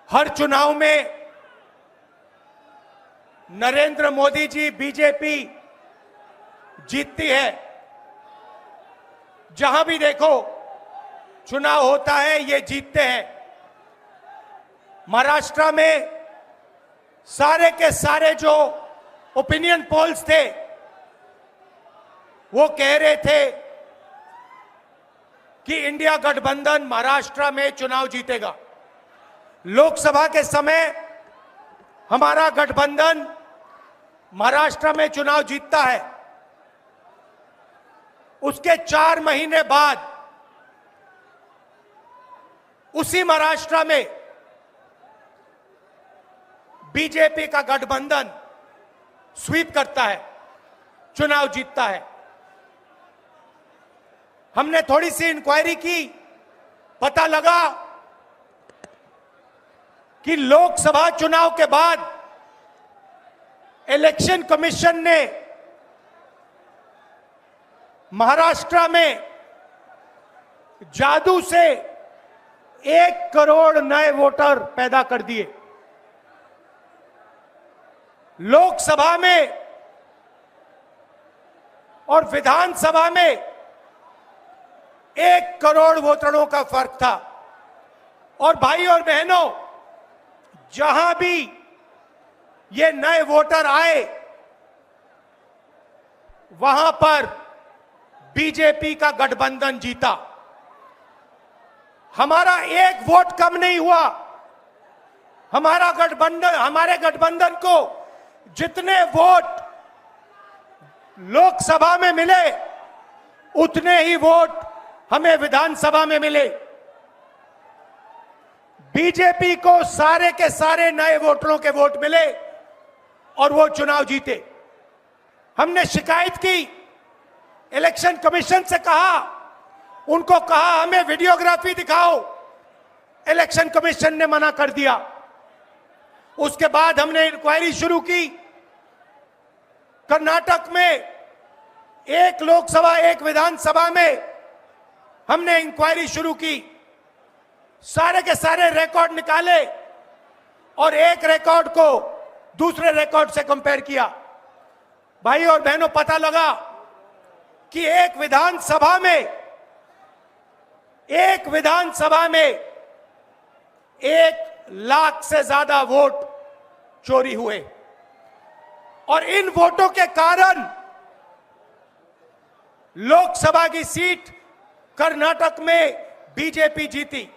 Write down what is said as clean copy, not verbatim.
हर चुनाव में नरेंद्र मोदी जी बीजेपी जीतती है। जहां भी देखो चुनाव होता है ये जीतते हैं। महाराष्ट्र में सारे के सारे जो ओपिनियन पोल्स थे वो कह रहे थे कि इंडिया गठबंधन महाराष्ट्र में चुनाव जीतेगा। लोकसभा के समय हमारा गठबंधन महाराष्ट्र में चुनाव जीतता है। उसके 4 महीने बाद उसी महाराष्ट्र में बीजेपी का गठबंधन स्वीप करता है, चुनाव जीतता है। हमने थोड़ी सी इंक्वायरी की, पता लगा कि लोकसभा चुनाव के बाद इलेक्शन कमीशन ने महाराष्ट्र में जादू से 1 करोड़ नए वोटर पैदा कर दिए। लोकसभा में और विधानसभा में 1 करोड़ वोटरों का फर्क था। और भाई और बहनों, जहां भी ये नए वोटर आए वहां पर बीजेपी का गठबंधन जीता। हमारा 1 वोट कम नहीं हुआ। हमारे गठबंधन को जितने वोट लोकसभा में मिले उतने ही वोट हमें विधानसभा में मिले। बीजेपी को सारे के सारे नए वोटरों के वोट मिले और वो चुनाव जीते। हमने शिकायत की, इलेक्शन कमीशन से कहा, उनको कहा हमें वीडियोग्राफी दिखाओ। इलेक्शन कमीशन ने मना कर दिया। उसके बाद हमने इंक्वायरी शुरू की। कर्नाटक में 1 लोकसभा 1 विधानसभा में हमने इंक्वायरी शुरू की। सारे के सारे रिकॉर्ड निकाले और एक रिकॉर्ड को दूसरे रिकॉर्ड से कंपेयर किया। भाई और बहनों, पता लगा कि एक विधानसभा में 1 लाख से ज्यादा वोट चोरी हुए। और इन वोटों के कारण लोकसभा की सीट कर्नाटक में बीजेपी जीती।